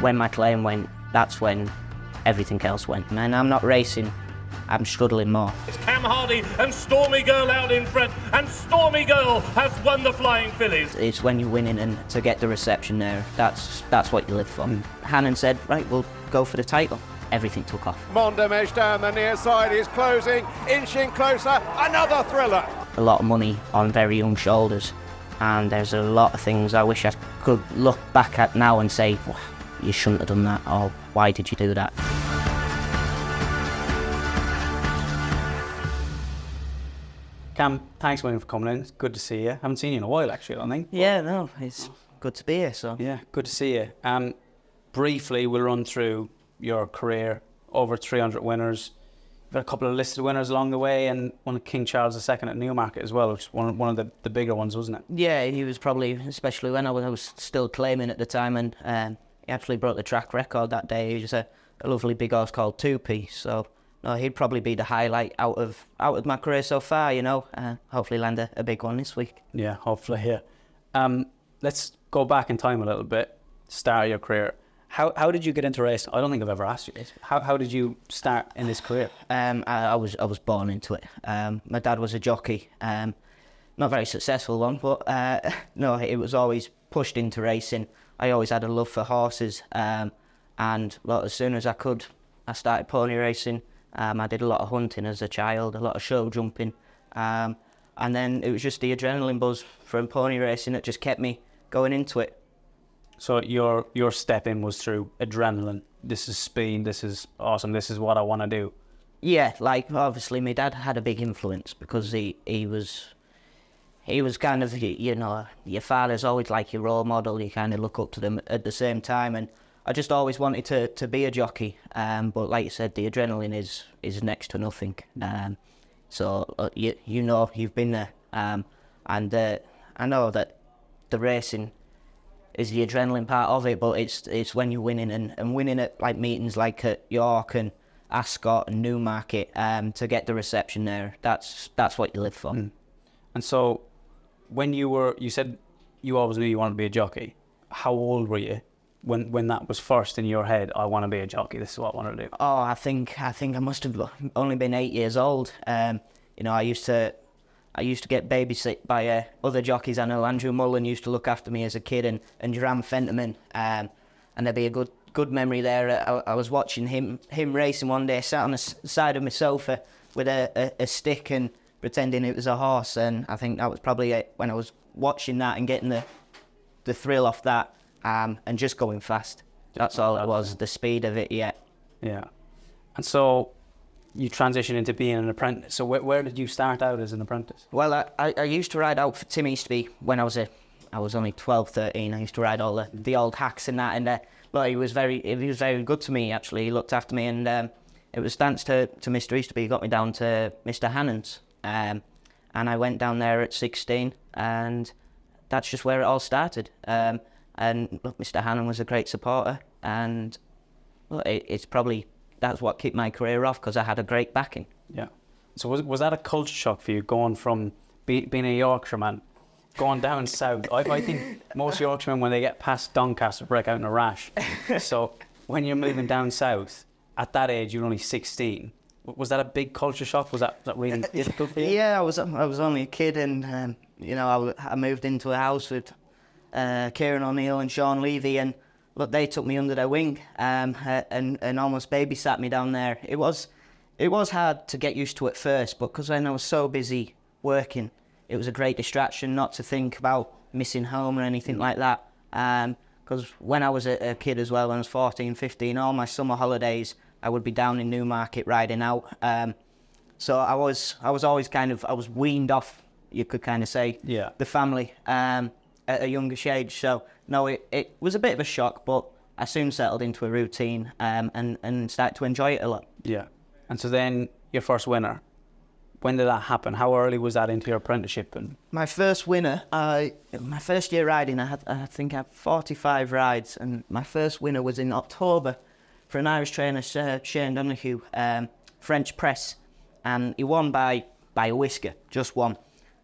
when my claim went, that's when everything else went. And I'm not racing, I'm struggling more. It's Cam Hardie and Stormy Girl out in front, and Stormy Girl has won the Flying Fillies. It's when you're winning and to get the reception there, that's what you live for. Hannon said, right, we'll go for the title. Everything took off. Mondomesh down the near side is closing, inching closer, another thriller. A lot of money on very young shoulders, and there's a lot of things I wish I could look back at now and say, well, you shouldn't have done that, or why did you do that? Cam, thanks William for coming in. It's good to see you. Haven't seen you in a while, actually, I don't think. Yeah, no, it's good to be here. So yeah, good to see you. Briefly, we'll run through your career. Over 300 winners. You've had a couple of listed winners along the way, and one of King Charles II at Newmarket as well, which is one of the bigger ones, wasn't it? Yeah, he was probably, especially when I was still claiming at the time, and he actually broke the track record that day. He was a lovely big horse called 2-Piece, so no, he'd probably be the highlight out of my career so far, you know. Hopefully land a big one this week. Yeah, hopefully, yeah. Let's go back in time a little bit, start your career. How did you get into racing? I don't think I've ever asked you this. How did you start in this career? I was born into it. My dad was a jockey, not a very successful one, but no, it was always pushed into racing. I always had a love for horses, and as soon as I could, I started pony racing. I did a lot of hunting as a child, a lot of show jumping, and then it was just the adrenaline buzz from pony racing that just kept me going into it. So your step in was through adrenaline. This is speed, this is awesome, this is what I want to do. Yeah, like obviously my dad had a big influence because he was kind of, you know, your father's always like your role model, you kind of look up to them at the same time, and I just always wanted to be a jockey, but like you said, the adrenaline is next to nothing. So you know, you've been there, and I know that the racing is the adrenaline part of it, but it's when you're winning and winning at like meetings like at York and Ascot and Newmarket, to get the reception there. That's what you live for. And so, when you said you always knew you wanted to be a jockey. How old were you when that was first in your head? I want to be a jockey. This is what I want to do. Oh, I think I must have only been 8 years old. You know, I used to get babysit by other jockeys. I know Andrew Mullen used to look after me as a kid, and Jerome Fenterman, and there'd be a good memory there. I was watching him racing one day, sat on the side of my sofa with a stick and pretending it was a horse, and I think that was probably it, when I was watching that and getting the thrill off that, and just going fast. That's all it was, the speed of it, yeah. Yeah. And so you transitioned into being an apprentice. So where did you start out as an apprentice? Well, I used to ride out for Tim Easterby when I was only 12, 13. I used to ride all the old hacks and that, and well, he was very good to me, actually. He looked after me, and it was thanks to Mr. Easterby. He got me down to Mr. Hannon's, and I went down there at 16, and that's just where it all started. And look, Mr. Hannon was a great supporter, and well, it's probably that's what kicked my career off, because I had a great backing. Yeah. So was that a culture shock for you, going from being a Yorkshireman, going down south? I think most Yorkshiremen, when they get past Doncaster, break out in a rash. So when you're moving down south, at that age, you're only 16. Was that a big culture shock? Was that really difficult for you? Yeah, I was only a kid, and you know, I moved into a house with Kieran O'Neill and Sean Levy, and look, they took me under their wing, and almost babysat me down there. It was hard to get used to at first, but because I was so busy working, it was a great distraction not to think about missing home or anything like that. Because when I was a kid as well, when I was 14, 15, all my summer holidays, I would be down in Newmarket riding out. So I was always I was weaned off, you could kind of say, yeah, the family at a youngish age. So no, it was a bit of a shock, but I soon settled into a routine, and started to enjoy it a lot. Yeah. And so then your first winner, when did that happen? How early was that into your apprenticeship? And my first winner, my first year riding, I think I had 45 rides, and my first winner was in October for an Irish trainer, Shane Donahue, French press, and he won by a whisker, just one.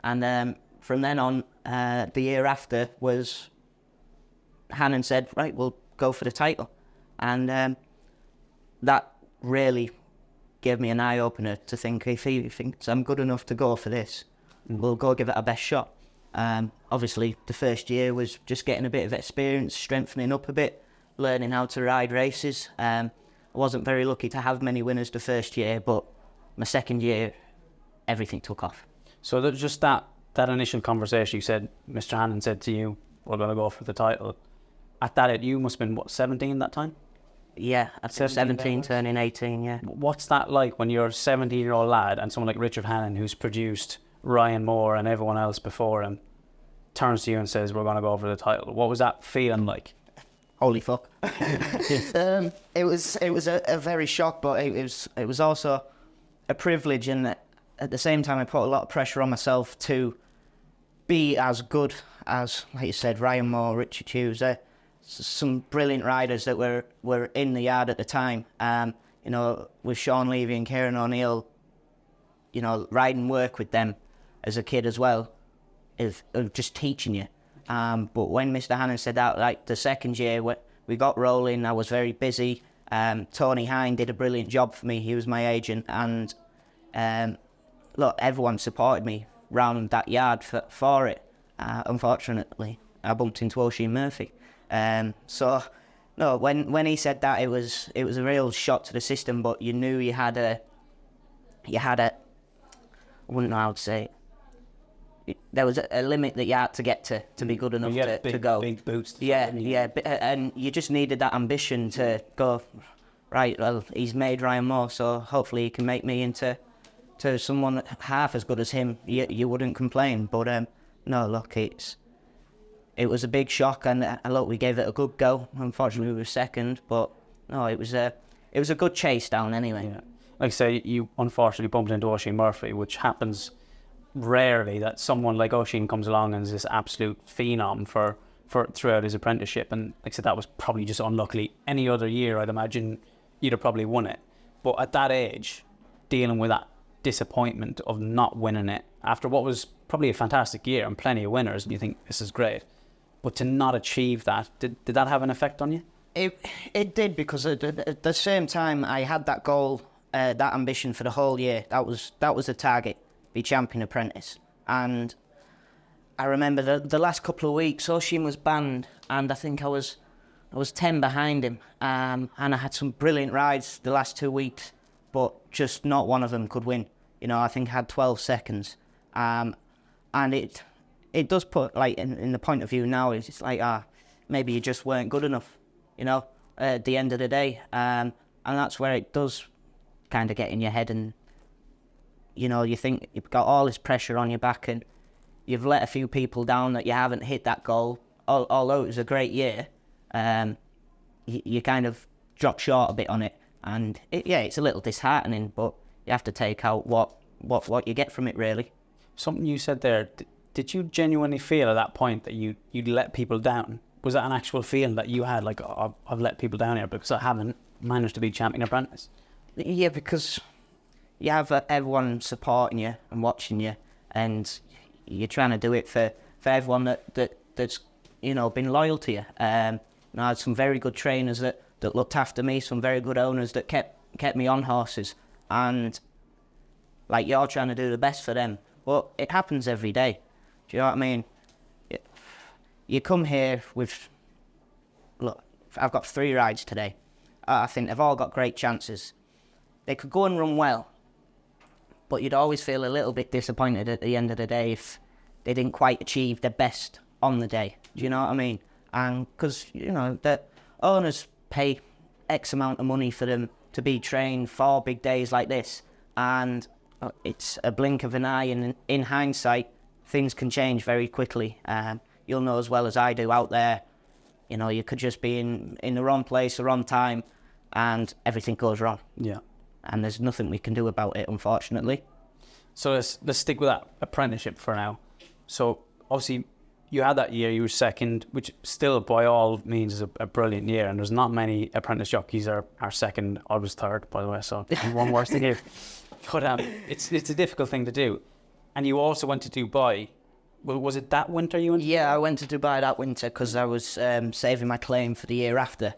And from then on, the year after was Hannon said, right, we'll go for the title. And that really gave me an eye-opener to think, if he thinks I'm good enough to go for this, we'll go give it our best shot. Obviously, the first year was just getting a bit of experience, strengthening up a bit, learning how to ride races. I wasn't very lucky to have many winners the first year, but my second year, everything took off. So just that initial conversation, you said, Mr. Hannon said to you, we're going to go for the title. At that age, you must have been, what, 17 that time? Yeah, I think 17 turning 18, yeah. What's that like when you're a 17-year-old lad and someone like Richard Hannon, who's produced Ryan Moore and everyone else before him, turns to you and says, we're going to go for the title? What was that feeling like? Holy fuck. It was a very shock, but it was also a privilege, and at the same time I put a lot of pressure on myself to be as good as, like you said, Ryan Moore, Richard Hughes, some brilliant riders that were in the yard at the time. You know, with Sean Levy and Kieran O'Neill, you know, riding work with them as a kid as well, of just teaching you. But when Mr. Hannon said that, like the second year, we got rolling, I was very busy. Tony Hine did a brilliant job for me. He was my agent, and look, everyone supported me round that yard for it. Unfortunately, I bumped into Oisin Murphy. So no, when he said that, it was a real shock to the system. But you knew you had a I wouldn't know how to say it. There was a limit that you had to get to be good enough to go. Big boots. And you just needed that ambition to go. Right, well, he's made Ryan Moore, so hopefully he can make me into someone half as good as him. You wouldn't complain, but no, look, it was a big shock, and look, we gave it a good go. Unfortunately, we were second, but no, it was a good chase down anyway. Yeah. Like I say, you unfortunately bumped into Oisin Murphy, which happens rarely, that someone like Oisin comes along and is this absolute phenom for throughout his apprenticeship. And like I said, that was probably just unlucky. Any other year, I'd imagine you'd have probably won it. But at that age, dealing with that disappointment of not winning it after what was probably a fantastic year and plenty of winners, and you think this is great, but to not achieve that, did that have an effect on you? It did, because at the same time I had that goal, that ambition for the whole year. That was the target, be Champion Apprentice. And I remember the last couple of weeks, Oisin was banned, and I think I was 10 behind him, and I had some brilliant rides the last 2 weeks, but just not one of them could win. You know, I think I had 12 seconds, and it does put, like, in the point of view now, it's like, maybe you just weren't good enough, you know, at the end of the day, and that's where it does kind of get in your head, and, you know, you think you've got all this pressure on your back, and you've let a few people down that you haven't hit that goal, although it was a great year. You kind of drop short a bit on it, and it's a little disheartening, but you have to take out what you get from it, really. Something you said there, did you genuinely feel at that point that you'd let people down? Was that an actual feeling that you had, like, oh, I've let people down here because I haven't managed to be Champion Apprentice? Yeah, because you have everyone supporting you and watching you, and you're trying to do it for everyone that's, you know, been loyal to you. I had some very good trainers that looked after me, some very good owners that kept me on horses, and like, you're trying to do the best for them. Well, it happens every day. Do you know what I mean? You come here with, look, I've got 3 rides today. I think they've all got great chances. They could go and run well, but you'd always feel a little bit disappointed at the end of the day if they didn't quite achieve their best on the day. Do you know what I mean? And because, you know, the owners pay X amount of money for them to be trained for big days like this, and it's a blink of an eye, and in hindsight, things can change very quickly. You'll know as well as I do out there, you know, you could just be in the wrong place, the wrong time, and everything goes wrong. Yeah. And there's nothing we can do about it, unfortunately. So let's stick with that apprenticeship for now. So obviously you had that year, you were second, which still by all means is a brilliant year, and there's not many apprentice jockeys are second. I was third, by the way, so one worse than you. But it's a difficult thing to do. And you also went to Dubai. Was it that winter you went to? Yeah, I went to Dubai that winter because I was saving my claim for the year after.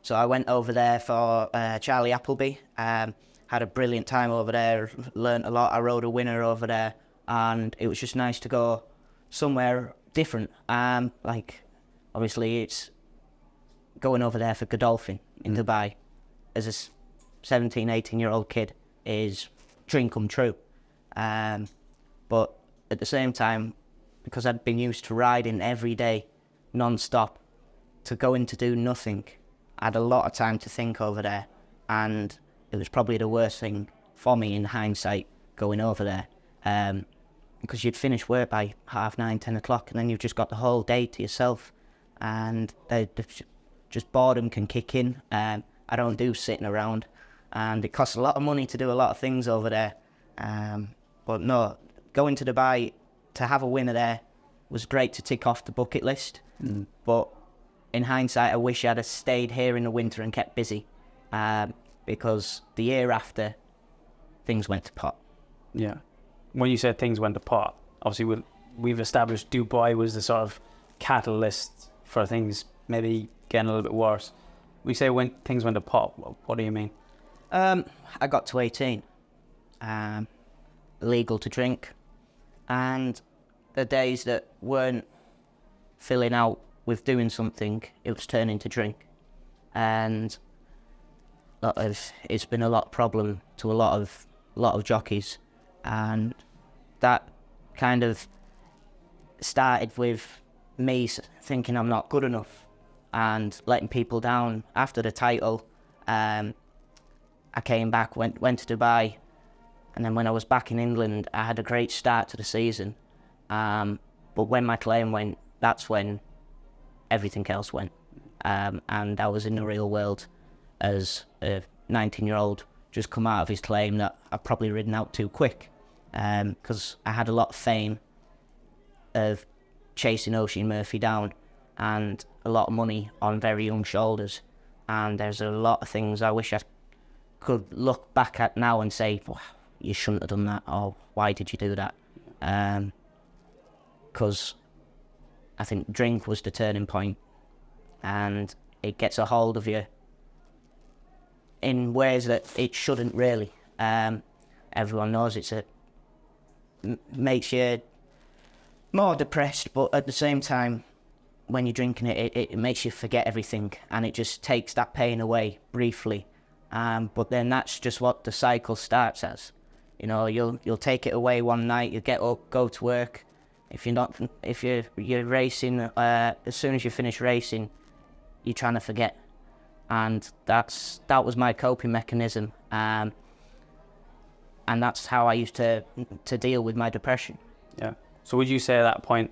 So I went over there for Charlie Appleby. Had a brilliant time over there, learnt a lot. I rode a winner over there, and it was just nice to go somewhere different. Like, obviously, it's going over there for Godolphin in Dubai as a 17, 18-year-old kid is dream come true. But at the same time, because I'd been used to riding every day, non-stop, to go in to do nothing, I had a lot of time to think over there, and it was probably the worst thing for me in hindsight going over there, because you'd finish work by 9:30, 10 o'clock, and then you've just got the whole day to yourself, and just boredom can kick in. I don't do sitting around, and it costs a lot of money to do a lot of things over there. But no, going to Dubai to have a winner there was great to tick off the bucket list. But in hindsight, I wish I'd have stayed here in the winter and kept busy, because the year after, things went to pot. Yeah. When you said things went to pot, obviously we've established Dubai was the sort of catalyst for things maybe getting a little bit worse. We say when things went to pot, what do you mean? I got to 18, legal to drink, and the days that weren't filling out with doing something, it was turning to drink, and it's been a lot of problem to a lot of jockeys, and that kind of started with me thinking I'm not good enough and letting people down. After the title, I came back, went to Dubai, and then when I was back in England, I had a great start to the season. But when my claim went, that's when everything else went. And I was in the real world as a 19-year-old, just come out of his claim that I'd probably ridden out too quick. Because I had a lot of fame of chasing Oisin Murphy down, and a lot of money on very young shoulders. And there's a lot of things I wish I could look back at now and say, well, you shouldn't have done that, or why did you do that? Because I think drink was the turning point, and it gets a hold of you in ways that it shouldn't really. Everyone knows makes you more depressed, but at the same time, when you're drinking it makes you forget everything, and it just takes that pain away briefly. But then that's just what the cycle starts as. You know, you'll take it away one night, you get up, go to work. If you're racing, as soon as you finish racing, you're trying to forget, and that was my coping mechanism, and that's how I used to deal with my depression. Yeah. So would you say at that point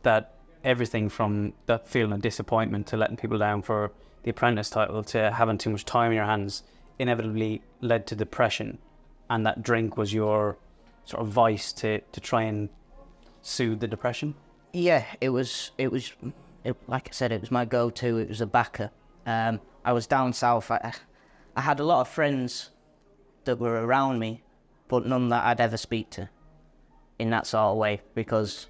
that everything from that feeling of disappointment to letting people down for the Apprentice title to having too much time in your hands inevitably led to depression, and that drink was your sort of vice to try and soothe the depression? Yeah, it was like I said, it was my go-to. It was a backer. I was down south. I had a lot of friends that were around me, but none that I'd ever speak to in that sort of way, because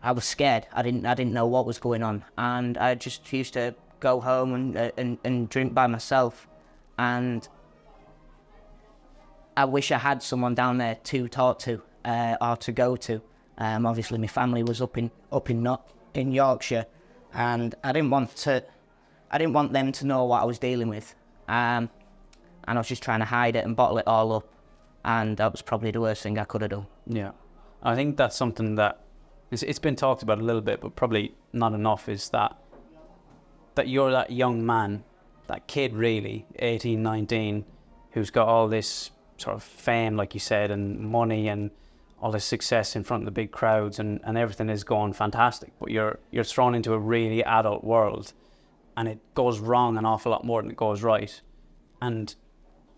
I was scared. I didn't know what was going on, and I just used to go home and drink by myself. And I wish I had someone down there to talk to, or to go to. Obviously, my family was up in Yorkshire, and I didn't want them to know what I was dealing with. And I was just trying to hide it and bottle it all up, and that was probably the worst thing I could have done. Yeah, I think that's something that it's been talked about a little bit, but probably not enough. Is that you're that young man, that kid really, 18, 19, who's got all this sort of fame, like you said, and money and all this success in front of the big crowds, and everything is going fantastic, but you're thrown into a really adult world, and it goes wrong an awful lot more than it goes right, and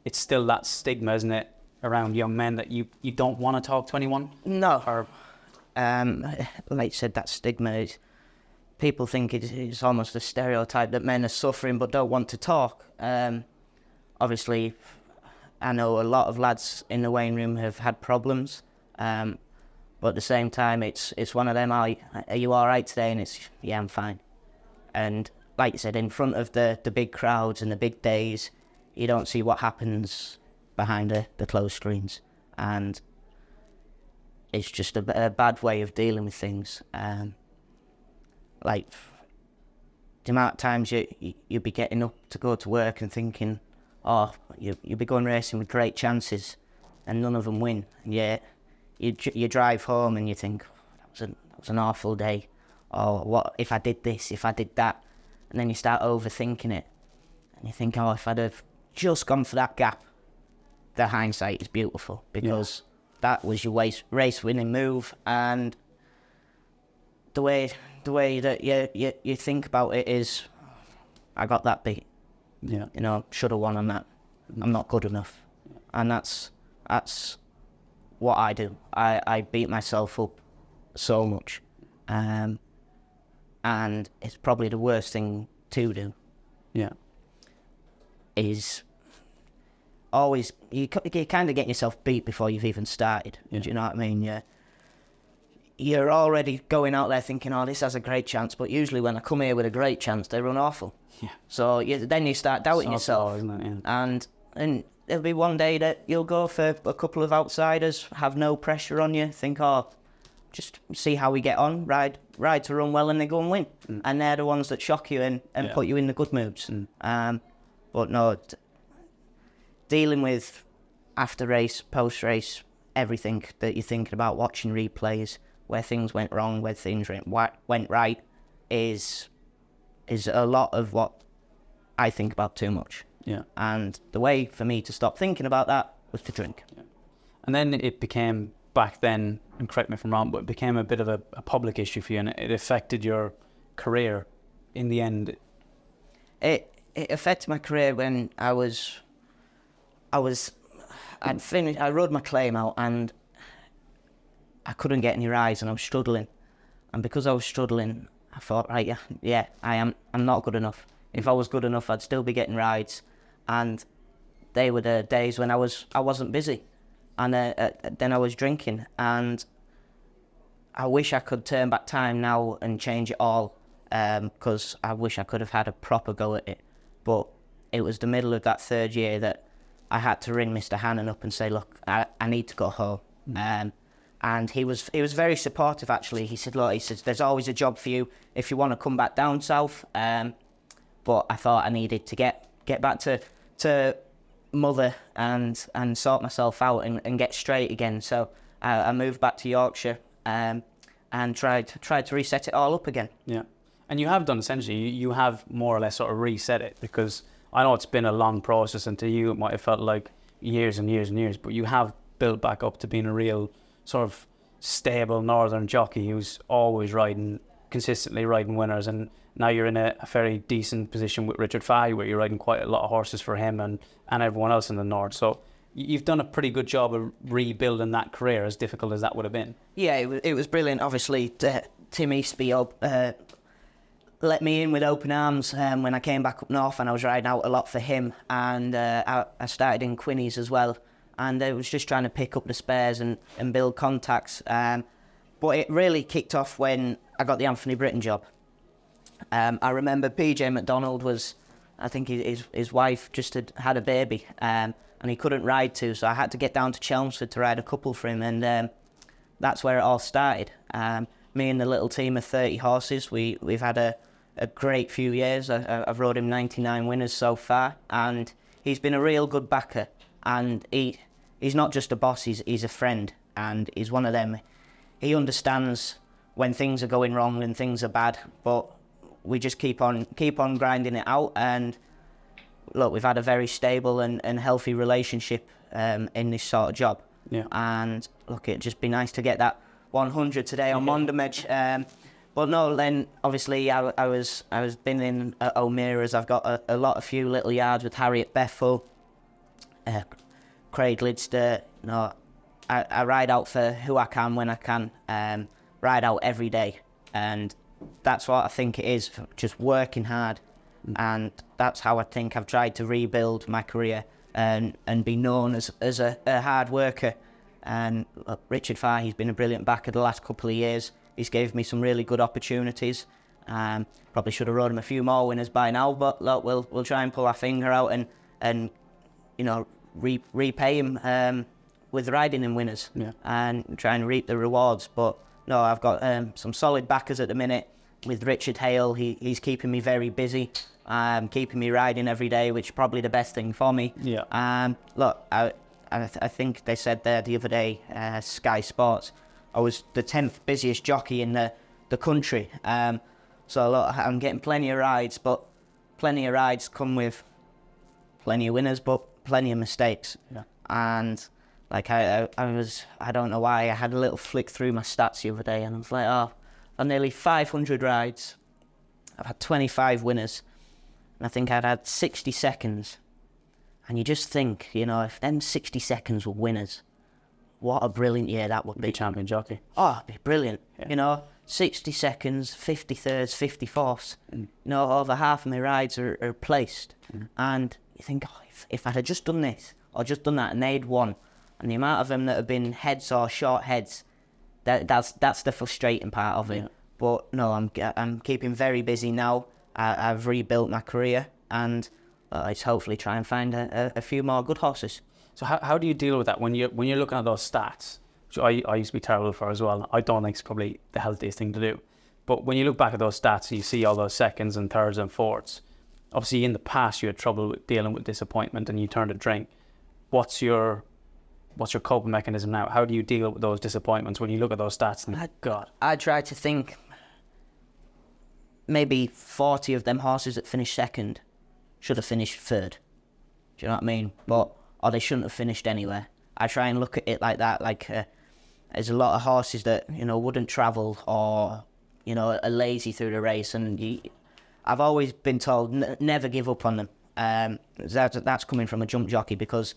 it's still that stigma, isn't it, around young men that you don't want to talk to anyone? No. Or like you said, that stigma is, people think it's almost a stereotype that men are suffering but don't want to talk. Obviously, I know a lot of lads in the weighing room have had problems, but at the same time, it's one of them. Are you all right today? And it's, yeah, I'm fine. And like you said, in front of the big crowds and the big days, you don't see what happens behind the closed screens, and it's just a bad way of dealing with things. Like the amount of times you'd be getting up to go to work and thinking, oh, you'll be going racing with great chances, and none of them win. And yeah, you drive home and you think, that was an awful day. Or what if I did this, if I did that? And then you start overthinking it. And you think, oh, if I'd have just gone for that gap, the hindsight is beautiful, because that was your race winning move. And the way that you think about it is, I got that beat. Yeah. You know, should have won on that. I'm not good enough. And that's what I do. I beat myself up so much. And it's probably the worst thing to do. Yeah. Is always, you kind of get yourself beat before you've even started. Yeah. Do you know what I mean? You're already going out there thinking, oh, this has a great chance. But usually when I come here with a great chance, they run awful. Yeah. So then you start doubting yourself. Isn't it? Yeah. And there'll be one day that you'll go for a couple of outsiders, have no pressure on you, think, oh, just see how we get on, ride to run well, and they go and win. And they're the ones that shock you and put you in the good moods. But no, dealing with after race, post race, everything that you're thinking about, watching replays, where things went wrong, where things went right, is a lot of what I think about too much. Yeah. And the way for me to stop thinking about that was to drink. Yeah. And then it became, back then, and correct me if I'm wrong, but it became a bit of a public issue for you, and it affected your career in the end. It affected my career when I'd finished, I rode my claim out and I couldn't get any rides and I was struggling. And because I was struggling, I thought, right, yeah, I'm not good enough. If I was good enough, I'd still be getting rides. And they were the days when I wasn't busy. And then I was drinking. And I wish I could turn back time now and change it all, because I wish I could have had a proper go at it. But it was the middle of that third year that I had to ring Mr. Hannon up and say, look, I need to go home. And he was very supportive, actually. He said, look, there's always a job for you if you want to come back down south. But I thought I needed to get back to mother and sort myself out and get straight again. So I moved back to Yorkshire and tried to reset it all up again. Yeah. And you have done, essentially. You have more or less sort of reset it, because I know it's been a long process, and to you it might have felt like years and years and years, but you have built back up to being a real sort of stable northern jockey who's always consistently riding winners. And now you're in a very decent position with Richard Hannon, where you're riding quite a lot of horses for him and everyone else in the north. So you've done a pretty good job of rebuilding that career, as difficult as that would have been. Yeah, it was brilliant. Obviously, Tim Eastby let me in with open arms when I came back up north, and I was riding out a lot for him. And I started in Quinnies as well. And I was just trying to pick up the spares and build contacts. But it really kicked off when I got the Anthony Britton job. I remember PJ McDonald I think his wife just had a baby, and he couldn't ride too, so I had to get down to Chelmsford to ride a couple for him, and that's where it all started. Me and the little team of 30 horses, we've had a great few years. I've rode him 99 winners so far, and he's been a real good backer. And he's not just a boss, he's a friend, and he's one of them. He understands when things are going wrong and things are bad, but we just keep on grinding it out. And look, we've had a very stable and healthy relationship in this sort of job. Yeah. And look, it'd just be nice to get that 100 today on Mondomedge. But no, then obviously I was been in at O'Meara's. I've got a few little yards with Harriet Bethel, Craig Lidster. No, I ride out for who I can when I can. Ride out every day, and that's what I think it is. Just working hard, and that's how I think I've tried to rebuild my career and be known as a hard worker. And look, Richard Hannon, he's been a brilliant backer the last couple of years. He's gave me some really good opportunities, Probably should have rode him a few more winners by now, but look, we'll try and pull our finger out and you know, repay him with riding in winners, and try and reap the rewards. But no, I've got some solid backers at the minute with Richard Hale. He's keeping me very busy, keeping me riding every day, which is probably the best thing for me. Look, I think they said there the other day, Sky Sports, I was the 10th busiest jockey in the country. So look, I'm getting plenty of rides, but plenty of rides come with plenty of winners, but plenty of mistakes. And like I don't know why, I had a little flick through my stats the other day, and I was like, oh, on nearly 500 rides, I've had 25 winners, and I think I'd had 60 seconds. And you just think, you know, if them 60 seconds were winners, what a brilliant year that would be. Champion jockey. Oh, it'd be brilliant. You know, 60 seconds, 53rds, 54ths. You know, over half of my rides are placed. And you think, oh, if I'd have just done this or just done that and they'd won, and the amount of them that have been heads or short heads, that's the frustrating part of it. But no, I'm keeping very busy now. I've rebuilt my career, and it's hopefully try and find a few more good horses. So how do you deal with that when you're looking at those stats, which I used to be terrible for as well? I don't think it's probably the healthiest thing to do. But when you look back at those stats, you see all those seconds and thirds and fourths. Obviously, in the past, you had trouble with dealing with disappointment and you turned to drink. What's your coping mechanism now? How do you deal with those disappointments when you look at those stats and God? I try to think maybe 40 of them horses that finished second should have finished third. Do you know what I mean? Or they shouldn't have finished anywhere. I try and look at it like that. Like there's a lot of horses that, you know, wouldn't travel or, you know, are lazy through the race, and I've always been told never give up on them. That's coming from a jump jockey, because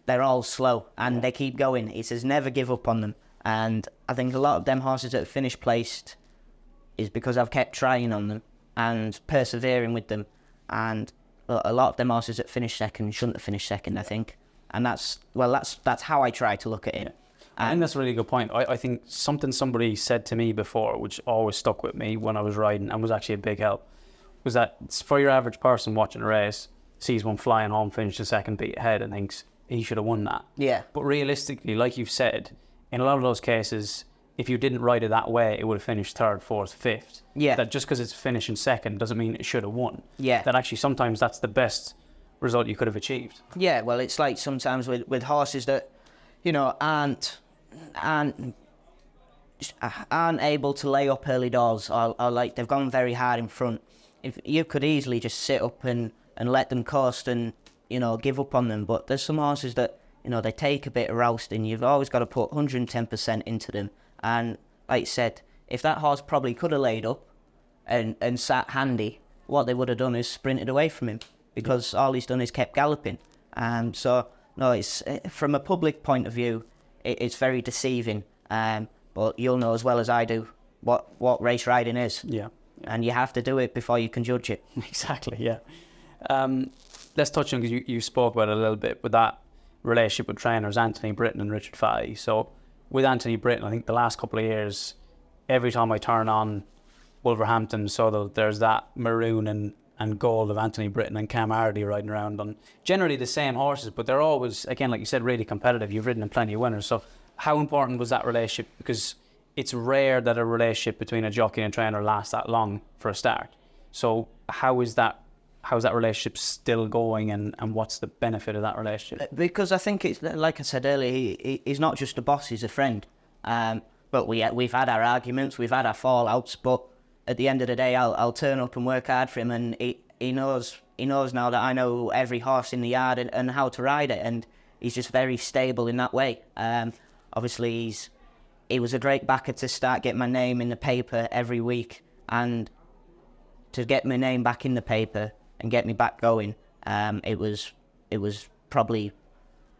they're all slow and they keep going. He says never give up on them, and I think a lot of them horses that have finished placed is because I've kept trying on them and persevering with them. And a lot of them horses that finish second shouldn't have finished second, I think. And that's how I try to look at it. I think that's a really good point. I think something somebody said to me before, which always stuck with me when I was riding and was actually a big help, was that for your average person watching a race, sees one flying home, finish the second beat ahead and thinks he should have won that. Yeah. But realistically, like you've said, in a lot of those cases, if you didn't ride it that way, it would have finished third, fourth, fifth. Yeah. That just because it's finishing second doesn't mean it should have won. Yeah. That actually sometimes that's the best result you could have achieved. Yeah, well, it's like sometimes with horses that, you know, aren't able to lay up early doors, or like they've gone very hard in front. If you could easily just sit up and let them coast and, you know, give up on them. But there's some horses that, you know, they take a bit of rousting. You've always got to put 110% into them. And like you said, if that horse probably could have laid up and sat handy, what they would have done is sprinted away from him, because all he's done is kept galloping. So no, it's from a public point of view, it's very deceiving. But you'll know as well as I do what race riding is. Yeah. And you have to do it before you can judge it. Exactly, yeah. Let's touch on, because you spoke about it a little bit, with that relationship with trainers Anthony Britton and Richard Hannon. So with Anthony Britton, I think the last couple of years, every time I turn on Wolverhampton, so there's that maroon and gold of Anthony Britton and Cam Hardie riding around on generally the same horses, but they're always, again, like you said, really competitive. You've ridden in plenty of winners. So how important was that relationship? Because it's rare that a relationship between a jockey and trainer lasts that long for a start. So how's that relationship still going, and what's the benefit of that relationship? Because I think it's, like I said earlier, he's not just a boss, he's a friend. But we've had our arguments, we've had our fallouts, but at the end of the day, I'll turn up and work hard for him, and he knows now that I know every horse in the yard and how to ride it, and he's just very stable in that way. Obviously, he was a great backer to start getting my name in the paper every week, and to get my name back in the paper and get me back going, it was probably,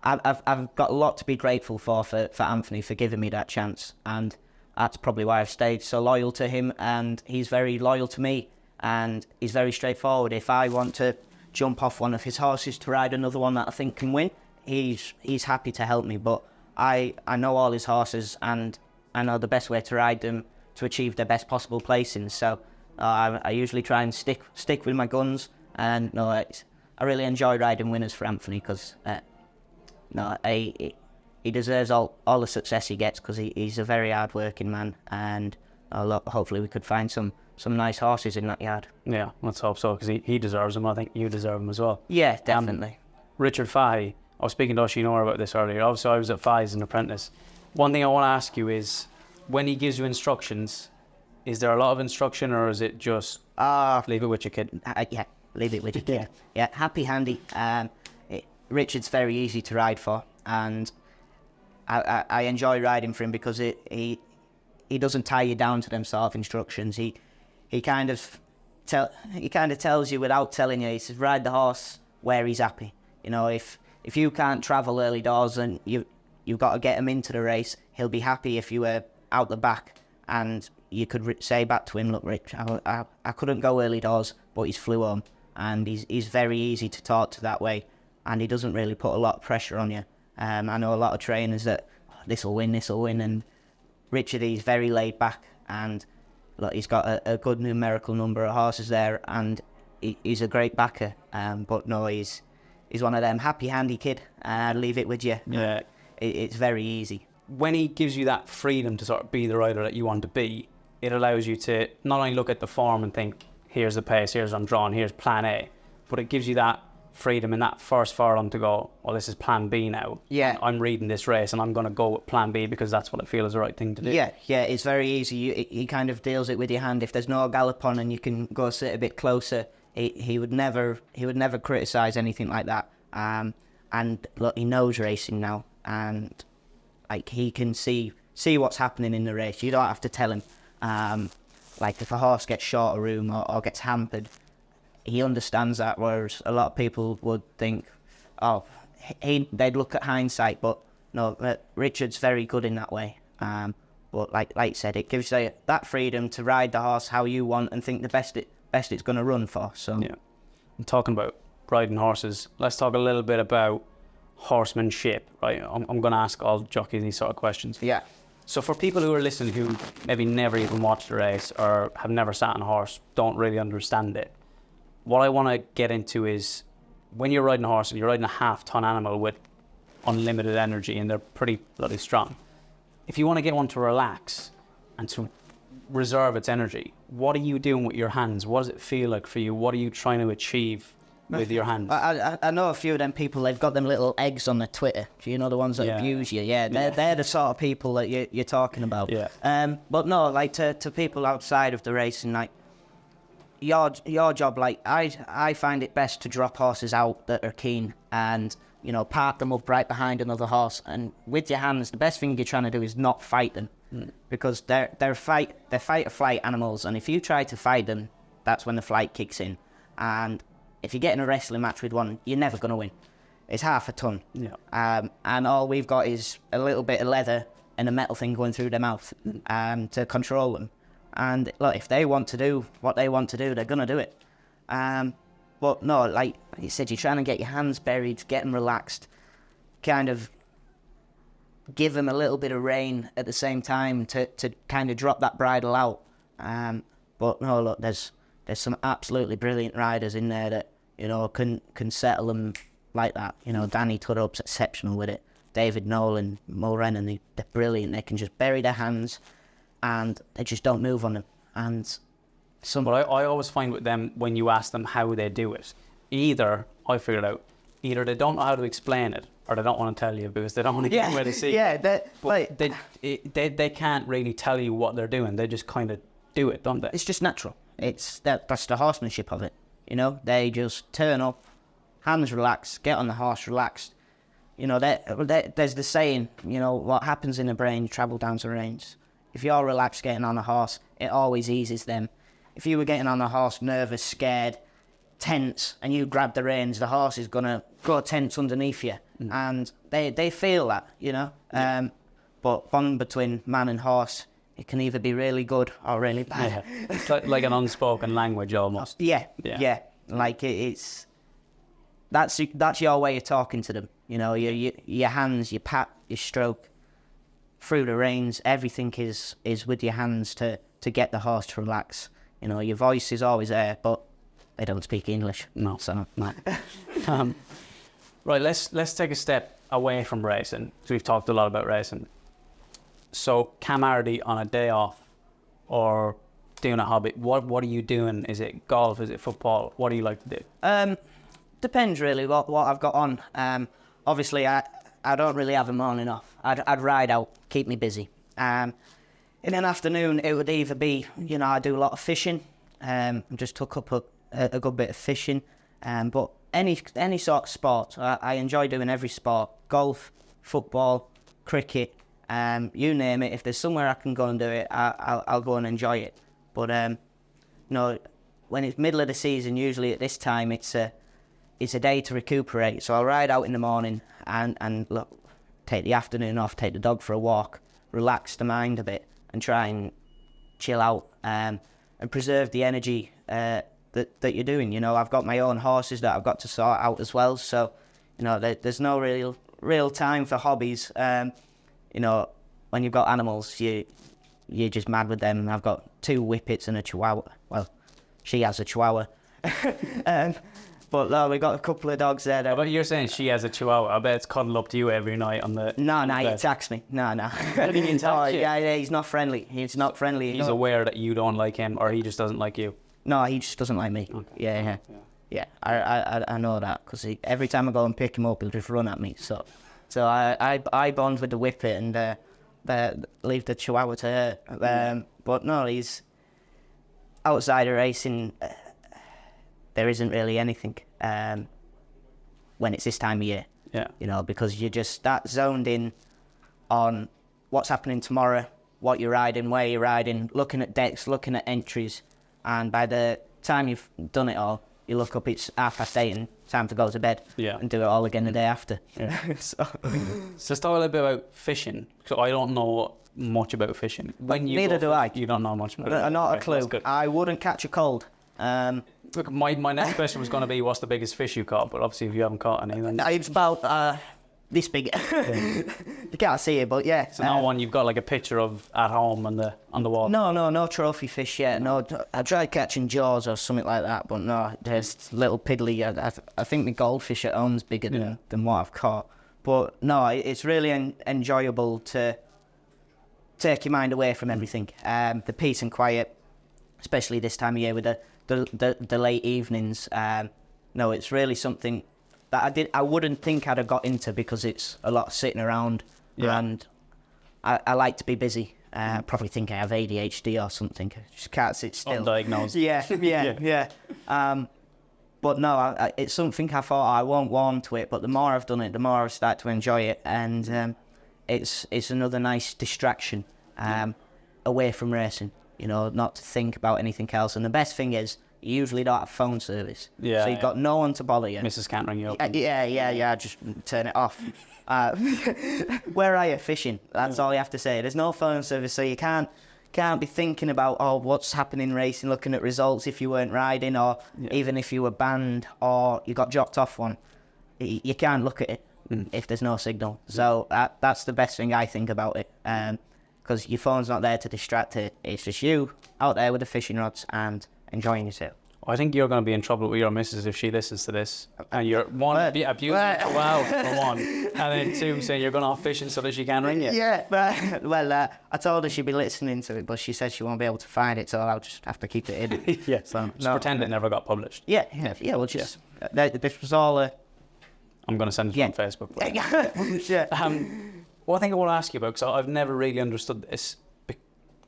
I've got a lot to be grateful for Anthony for giving me that chance, and that's probably why I've stayed so loyal to him, and he's very loyal to me, and he's very straightforward. If I want to jump off one of his horses to ride another one that I think can win, he's happy to help me. But I know all his horses, and I know the best way to ride them to achieve their best possible placings. So I usually try and stick with my guns, and no, I really enjoy riding winners for Anthony because he deserves all the success he gets because he's a very hard-working man, and hopefully we could find some nice horses in that yard. Yeah, let's hope so, because he deserves them. I think you deserve them as well. Yeah, definitely. Richard Fahey, I was speaking to Oisin about this earlier. Obviously, I was at Fahey as an apprentice. One thing I want to ask you is, when he gives you instructions, is there a lot of instruction, or is it just leave it with your kid? Yeah, leave it with your kid. Yeah, happy handy. Richard's very easy to ride for, and I enjoy riding for him because he doesn't tie you down to them sort of instructions. He kind of tells you without telling you. He says, ride the horse where he's happy. You know, if you can't travel early doors and you've got to get him into the race, he'll be happy if you were out the back and you could say back to him, look, Rich, I couldn't go early doors, but he's flew home, and he's very easy to talk to that way, and he doesn't really put a lot of pressure on you. I know a lot of trainers that this'll win, and Richard, he's very laid back, and look, he's got a good numerical number of horses there, and he's a great backer. But no, he's one of them happy handy kid. Leave it with you. Yeah, it's very easy. When he gives you that freedom to sort of be the rider that you want to be, it allows you to not only look at the form and think, here's the pace, here's I'm drawn, here's plan A, but it gives you that freedom in that first furlong to go, well, this is plan B now. Yeah. I'm reading this race and I'm going to go with plan B because that's what I feel is the right thing to do. Yeah, it's very easy. He kind of deals it with your hand. If there's no gallop on and you can go sit a bit closer, he would never criticise anything like that. And look, he knows racing now, and like he can see what's happening in the race. You don't have to tell him. Like if a horse gets short of room or gets hampered, he understands that, whereas a lot of people would think, they'd look at hindsight, but no, Richard's very good in that way. But like I said, it gives you that freedom to ride the horse how you want and think the best it's going to run for. So yeah, I'm talking about riding horses. Let's talk a little bit about horsemanship, right? I'm going to ask all jockeys these sort of questions. Yeah. So for people who are listening who maybe never even watched a race or have never sat on a horse, don't really understand it, what I want to get into is when you're riding a horse and you're riding a half-ton animal with unlimited energy and they're pretty bloody strong, if you want to get one to relax and to reserve its energy, what are you doing with your hands? What does it feel like for you? What are you trying to achieve with your hands? I know a few of them people, they've got them little eggs on their Twitter. Do you know the ones that abuse you? Yeah, they're the sort of people that you're talking about. Yeah. But no, like to people outside of the racing, like your job, like I find it best to drop horses out that are keen and, you know, park them up right behind another horse. And with your hands, the best thing you're trying to do is not fight them, because they're fight or flight animals. And if you try to fight them, that's when the flight kicks in. And if you get in a wrestling match with one, you're never going to win. It's half a ton. Yeah. And all we've got is a little bit of leather and a metal thing going through their mouth to control them. And look, if they want to do what they want to do, they're going to do it. But no, like you said, you're trying to get your hands buried, get them relaxed, kind of give them a little bit of rein at the same time to kind of drop that bridle out. But no, look, there's some absolutely brilliant riders in there that, you know, can settle them like that. You know, Danny Tudor's exceptional with it. David Nolan, Mo Rennan, they're brilliant. They can just bury their hands and they just don't move on them. And But I always find with them, when you ask them how they do it, I figured out, either they don't know how to explain it or they don't want to tell you because they don't want to get where they see. Yeah, they can't really tell you what they're doing. They just kind of do it, don't they? It's just natural. That's the horsemanship of it. You know, they just turn up, hands relaxed, get on the horse relaxed. You know, there's the saying, you know, what happens in the brain, travel down to reins. If you're relaxed getting on a horse, it always eases them. If you were getting on a horse nervous, scared, tense, and you grab the reins, the horse is going to go tense underneath you. And they feel that, you know. But bond between man and horse, it can either be really good or really bad. Yeah. It's like an unspoken language almost. Yeah. Like that's your way of talking to them. You know, your hands, your pat, your stroke, through the reins, everything is with your hands to get the horse to relax. You know, your voice is always there, but they don't speak English. No. So, No. Right, let's take a step away from racing, because we've talked a lot about racing. So Cam Hardie on a day off or doing a hobby, what are you doing? Is it golf? Is it football? What do you like to do? Depends really what I've got on. Obviously, I don't really have a morning off. I'd ride out, keep me busy. In an afternoon, it would either be, you know, I do a lot of fishing. Just took up a good bit of fishing. But any sort of sport, I enjoy doing every sport. Golf, football, cricket, you name it. If there's somewhere I can go and do it, I'll go and enjoy it. But you know, when it's middle of the season, usually at this time, it's a day to recuperate. So I'll ride out in the morning and look, take the afternoon off, take the dog for a walk, relax the mind a bit, and try and chill out and preserve the energy that you're doing. You know, I've got my own horses that I've got to sort out as well. So, you know, there's no real time for hobbies. You know, when you've got animals, you're just mad with them. I've got 2 whippets and a chihuahua. Well, she has a chihuahua. But no, we've got a couple of dogs there. But you're saying she has a chihuahua. I bet it's cuddled up to you every night on the... No, he attacks me. No. How did he attack you? Yeah, he's not friendly. He's not friendly. He's aware that you don't like him, or he just doesn't like you? No, he just doesn't like me. Okay. Yeah. I know that, because every time I go and pick him up, he'll just run at me. So I bond with the whippet and leave the chihuahua to her. But no, he's outside of racing. There isn't really anything when it's this time of year. Yeah. You know, because you just start zoned in on what's happening tomorrow, what you're riding, where you're riding, looking at decks, looking at entries, and by the time you've done it all, you look up, it's 8:30 and time to go to bed. Yeah. And do it all again the day after. Yeah. So let's talk a little bit about fishing. So I don't know much about fishing. Neither do I. You don't know much about it. Not a Okay, clue. that's good. I wouldn't catch a cold. Look, my next question was going to be, what's the biggest fish you caught? But obviously, if you haven't caught any, then... It's about this big. You can't see it, but yeah. So not one you've got like a picture of at home on the wall? No trophy fish yet. No, I tried catching jaws or something like that, but no, there's little piddly. I think the goldfish at home's bigger than what I've caught. But no, it's really enjoyable to take your mind away from everything. The peace and quiet, especially this time of year with the late evenings. No, it's really something that I wouldn't think I'd have got into, because it's a lot of sitting around, and I like to be busy. I probably think I have ADHD or something. I just can't sit still. Undiagnosed. Yeah. But no, it's something I thought I won't warm to it, but the more I've done it, the more I start to enjoy it, and it's another nice distraction away from racing. You know, not to think about anything else. And the best thing is, you usually don't have phone service. Yeah. So you've got no one to bother you. Mrs. can't ring you up. Yeah, just turn it off. Where are you? Fishing. That's all you have to say. There's no phone service, so you can't be thinking about, what's happening racing, looking at results if you weren't riding, or even if you were banned or you got dropped off one. You can't look at it if there's no signal. So that's the best thing I think about it. Because your phone's not there to distract it. It's just you out there with the fishing rods and enjoying yourself. I think you're going to be in trouble with your missus if she listens to this. And you're one, be abusing wow, for one. And then 2, saying you're going off fishing so that she can ring you. Yeah, but, I told her she'd be listening to it, but she said she won't be able to find it, so I'll just have to keep it hidden. Yeah, so just pretend it never got published. Yeah, we'll just... This was all... I'm going to send it on Facebook. Yeah. One thing I want to ask you about, because I've never really understood this,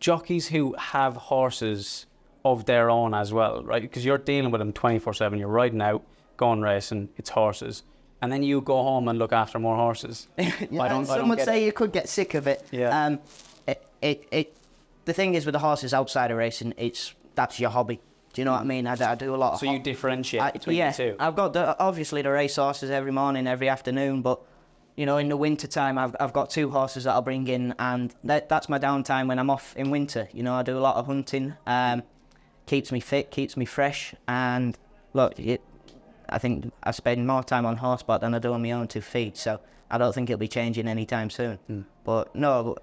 jockeys who have horses of their own as well, right? Because you're dealing with them 24/7. You're riding out, going racing. It's horses, and then you go home and look after more horses. Some would say you could get sick of it. Yeah. The thing is with the horses outside of racing, that's your hobby. Do you know what I mean? I do a lot of... So you differentiate between the two? I've got obviously the race horses every morning, every afternoon, but you know, in the winter time, I've got 2 horses that I'll bring in, and that's my downtime when I'm off in winter. You know, I do a lot of hunting. Keeps me fit, keeps me fresh, and look, I think I spend more time on horseback than I do on my own 2 feet, so I don't think it'll be changing anytime soon. But no,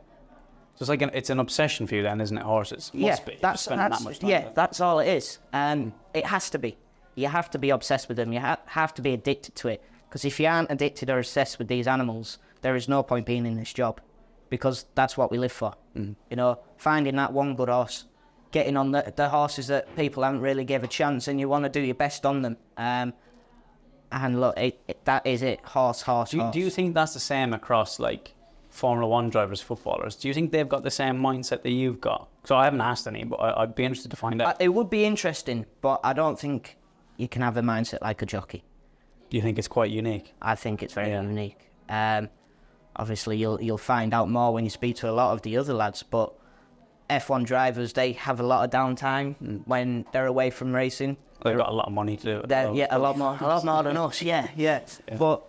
So it's like it's an obsession for you then, isn't it, horses? Yeah, Must be. Spending that much time with it. that's all it is. It has to be. You have to be obsessed with them. You have to be addicted to it. Because if you aren't addicted or obsessed with these animals, there is no point being in this job. Because that's what we live for. You know, finding that one good horse, getting on the horses that people haven't really give a chance, and you want to do your best on them. And look, that is it. Horse. Do you think that's the same across like Formula One drivers, footballers? Do you think they've got the same mindset that you've got? So I haven't asked any, but I'd be interested to find out. It would be interesting, but I don't think you can have a mindset like a jockey. Do you think it's quite unique? I think it's very unique. Obviously, you'll find out more when you speak to a lot of the other lads, but F1 drivers, they have a lot of downtime when they're away from racing. They've got a lot of money to do it. A lot more than us. Yeah. But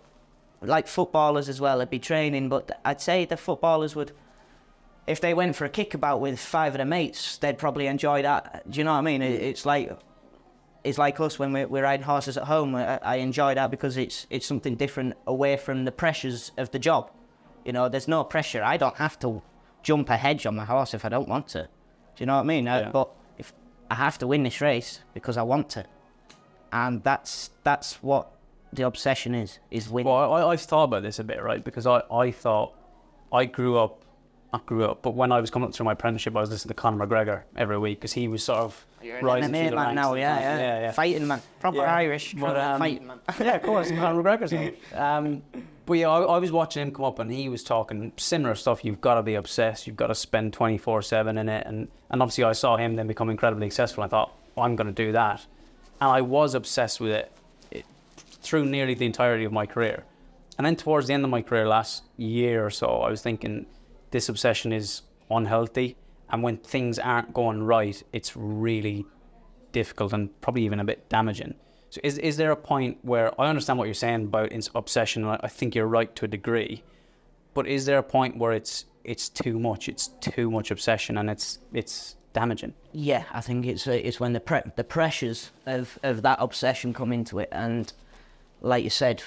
like footballers as well, they'd be training. But I'd say the footballers would, if they went for a kickabout with 5 of their mates, they'd probably enjoy that. Do you know what I mean? It's like us when we ride horses at home. I enjoy that because it's something different away from the pressures of the job. You know, there's no pressure. I don't have to jump a hedge on my horse if I don't want to. Do you know what I mean? But if I have to win this race because I want to, and that's what the obsession is winning. Well, I've thought about this a bit, right? Because I thought I not grew up, but when I was coming up through my apprenticeship, I was listening to Conor McGregor every week because he was sort of rising through the ranks. Now, yeah. Fighting man, proper Irish, but, fighting man. Yeah, of course, Conor McGregor's. But yeah, I was watching him come up and he was talking similar stuff. You've got to be obsessed. You've got to spend 24/7 in it. And obviously I saw him then become incredibly successful. I thought, I'm going to do that. And I was obsessed with it through nearly the entirety of my career. And then towards the end of my career, last year or so, I was thinking this obsession is unhealthy. And when things aren't going right, it's really difficult and probably even a bit damaging. So is there a point where, I understand what you're saying about obsession, and I think you're right to a degree, but is there a point where it's too much obsession and it's damaging? Yeah, I think it's when the pressures of that obsession come into it, and like you said,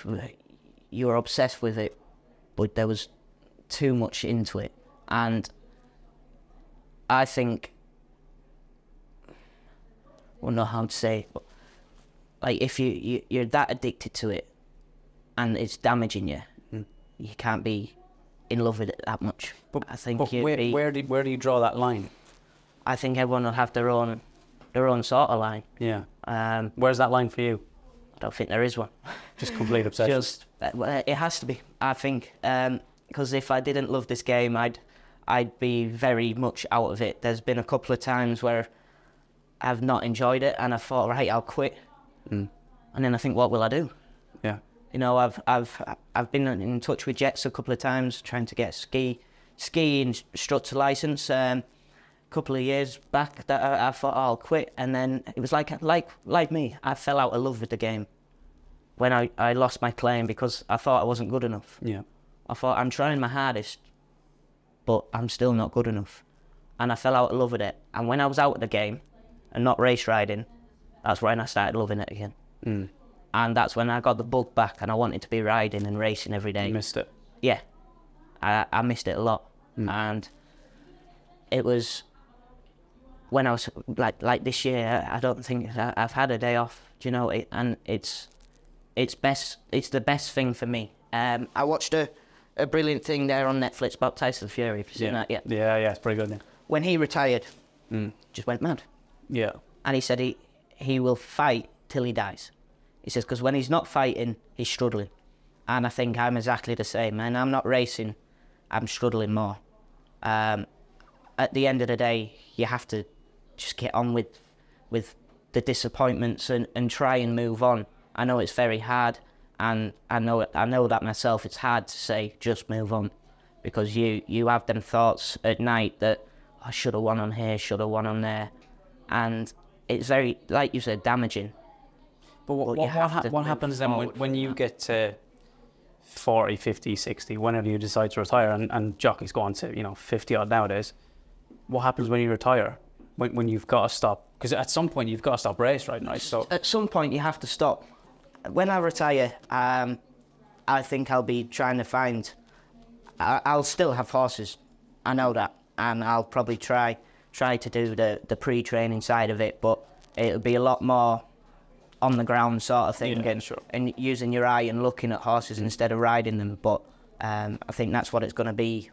you were obsessed with it, but there was too much into it, and I think, I don't know how to say it, but like if you're that addicted to it and it's damaging you, you can't be in love with it that much. But I think where do you draw that line? I think everyone will have their own sort of line. Yeah. Where's that line for you? I don't think there is one. Just complete obsession. It has to be. I think because if I didn't love this game, I'd be very much out of it. There's been a couple of times where I've not enjoyed it and I thought, right, I'll quit. And then I think, what will I do? Yeah. You know, I've been in touch with Jets a couple of times trying to get a ski instructor license. A couple of years back, that I thought, I'll quit, and then it was like me. I fell out of love with the game when I lost my claim because I thought I wasn't good enough. Yeah. I thought I'm trying my hardest, but I'm still not good enough, and I fell out of love with it. And when I was out of the game and not race riding, that's when I started loving it again. And that's when I got the bug back and I wanted to be riding and racing every day. You missed it? Yeah. I missed it a lot. And it was when I was like this year, I don't think I've had a day off, do you know, and it's the best thing for me. I watched a brilliant thing there on Netflix about Tyson Fury. Have you seen that yet? Yeah, it's pretty good. Yeah. When he retired, just went mad. Yeah. And he said he will fight till he dies. He says, because when he's not fighting, he's struggling. And I think I'm exactly the same. And I'm not racing, I'm struggling more. At the end of the day, you have to just get on with the disappointments and try and move on. I know it's very hard, and I know that myself. It's hard to say just move on, because you have them thoughts at night that I should have won on here, should have won on there, and it's very, like you said, damaging. But what happens then when you get to 40, 50, 60, whenever you decide to retire, and jockeys go on to 50 odd nowadays? What happens when you retire? When you've got to stop? Because at some point you've got to stop race riding, right? So at some point you have to stop. When I retire, I think I'll be trying to find. I'll still have horses. I know that. and I'll probably try to do the pre-training side of it, but it'll be a lot more on the ground sort of thing, and using your eye and looking at horses instead of riding them. But I think that's what it's going to be.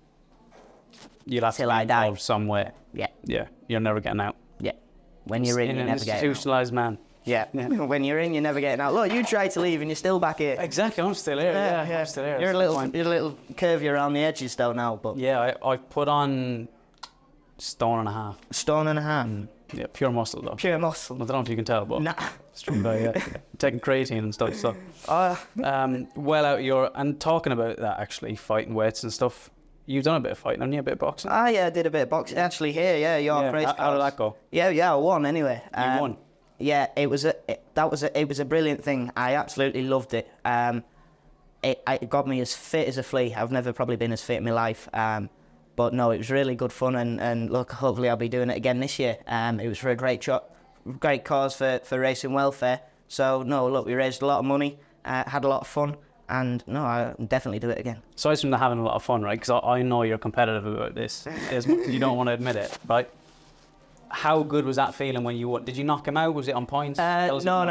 You'll have till to be I die. involved somewhere. Yeah. Yeah, you're never getting out. Yeah. When you're in, you an never get out. institutionalised man. Yeah. When you're in, you're never getting out. Look, you tried to leave and you're still back here. Exactly, I'm still here. Yeah, I'm still here. You're a little curvy around the edges though now, but Yeah, I put on stone and a half. stone and a half. Yeah, pure muscle though. Pure muscle. I don't know if you can tell, but Nah. strong guy, yeah. Taking creatine and stuff, so. Uh, Well out your, and talking about that actually, fighting weights and stuff, you've done a bit of fighting, haven't you? A bit of boxing? I did a bit of boxing actually here. Yeah, York Race How did that go? Yeah, I won anyway. You won? Yeah, it was a brilliant thing. I absolutely loved it. It got me as fit as a flea. I've never probably been as fit in my life. But no, it was really good fun, and look, hopefully I'll be doing it again this year. It was for a great cause for racing welfare. So no, look, we raised a lot of money, had a lot of fun, and no, I'll definitely do it again. Aside from having a lot of fun, right? Because I know you're competitive about this, as much as you don't want to admit it, right? How good was that feeling when you won? Did you knock him out? Was it on points? No,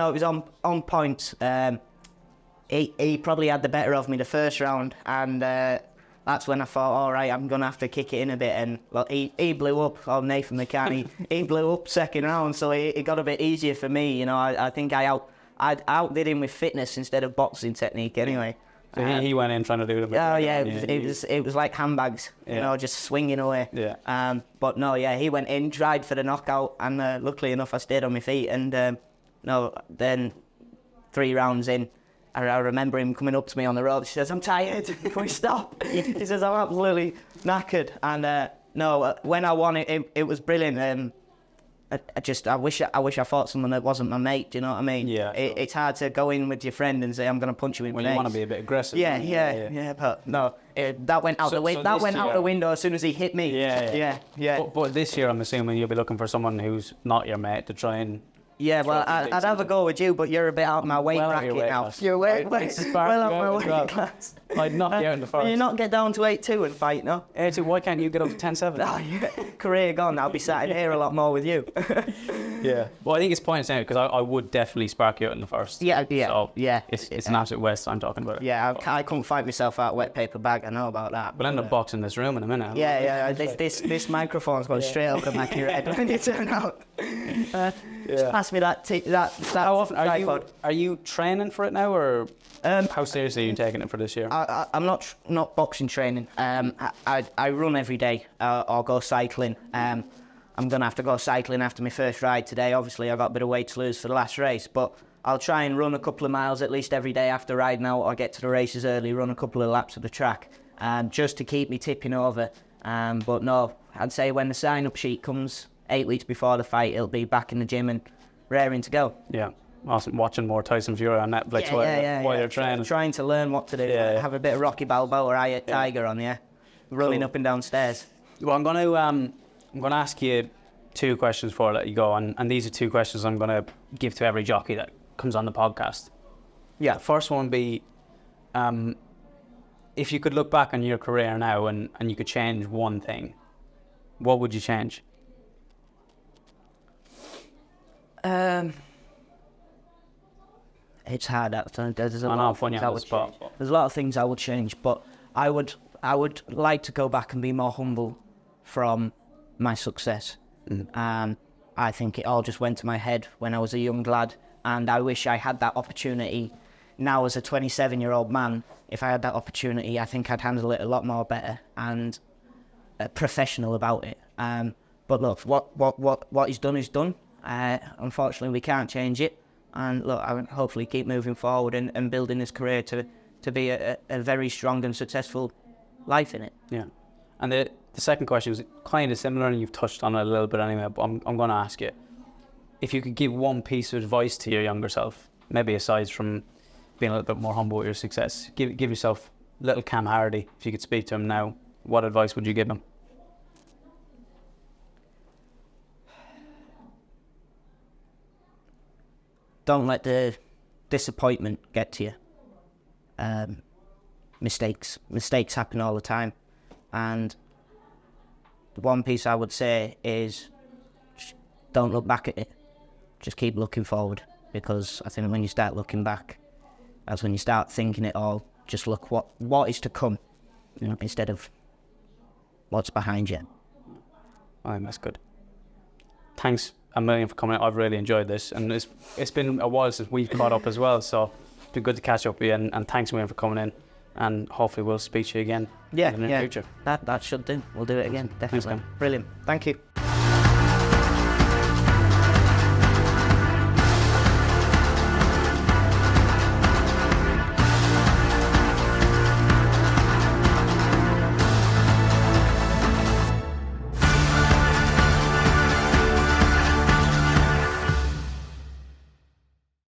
it was on points. He probably had the better of me the first round, and that's when I thought, all right, I'm gonna have to kick it in a bit. And look, he blew up. Oh, Nathan McCann, he blew up second round, so it got a bit easier for me. You know, I think I outdid him with fitness instead of boxing technique. Anyway. So he went in trying to do them. Oh yeah, it was like handbags, you know, just swinging away. Yeah. But no, yeah, he went in, tried for the knockout, and luckily enough, I stayed on my feet. And no, then 3 rounds in, I remember him coming up to me on the road. He says, "I'm tired. Can we stop?" He says, "I'm absolutely knackered." And no, when I won it was brilliant. I wish I fought someone that wasn't my mate. Do you know what I mean? Yeah. It's hard to go in with your friend and say, "I'm going to punch you in the face." Well, you want to be a bit aggressive. Yeah. But no, that went out the window as soon as he hit me. Yeah. But this year, I'm assuming you'll be looking for someone who's not your mate to try and. Yeah, well, I'd have a go with you, but you're a bit out of my weight bracket now. Class. You're well out my weight well. class. I'd knock you out in the first. Can you not get down to 8'2" and fight, no? 8'2", why can't you get up to 10'7"? Oh, yeah. Career gone. I'll be sat in here a lot more with you. Yeah. Well, I think it's points out because I would definitely spark you out in the first. Yeah. So yeah. It's an absolute waste I'm talking about it. Yeah, I couldn't fight myself out wet paper bag. I know about that. We'll end up boxing this room in a minute. Yeah. This microphone's going straight up the back of your head when you turn out. Just pass me that How often tripod. are you training for it now, or how seriously are you taking it for this year? I'm not boxing training. I run every day or go cycling. I'm gonna have to go cycling after my first ride today. Obviously, I got a bit of weight to lose for the last race, but I'll try and run a couple of miles at least every day after riding out, or get to the races early, run a couple of laps of the track, just to keep me tipping over. But no, I'd say when the sign-up sheet comes 8 weeks before the fight, it'll be back in the gym and raring to go. Yeah. Awesome. Watching more Tyson Fury on Netflix while you're training. Trying to learn what to do. Yeah. Have a bit of Rocky Balboa, I at Tiger on, running up and down stairs. Well, I'm gonna ask you 2 questions before I let you go, and these are 2 questions I'm gonna give to every jockey that comes on the podcast. Yeah. The first one would be, if you could look back on your career now and you could change one thing, what would you change? It's hard. There's a I know, lot I'm of putting you things I on the would spot. change. There's a lot of things I would change, but I would like to go back and be more humble from my success. I think it all just went to my head when I was a young lad, and I wish I had that opportunity now as a 27-year-old man. If I had that opportunity, I think I'd handle it a lot more better and professional about it. But look, what is done is done. Unfortunately, we can't change it. And look, I will hopefully keep moving forward and building this career to be a very strong and successful life in it. Yeah. And the second question is kind of similar, and you've touched on it a little bit anyway, but I'm going to ask you, if you could give one piece of advice to your younger self, maybe aside from being a little bit more humble with your success, give yourself little Cam Hardie, if you could speak to him now, what advice would you give him? Don't let the disappointment get to you. Mistakes happen all the time, and the one piece I would say is don't look back at it. Just keep looking forward, because I think when you start looking back, that's when you start thinking it all. Just look what is to come, instead of what's behind you. I think that's good. Thanks a million for coming. I've really enjoyed this, and it's been a while since we've caught up as well, so it's been good to catch up with you, and thanks a million for coming in, and hopefully we'll speak to you again in the near future. That should do. We'll do it again, definitely. Thanks, Cam. Brilliant. Thank you.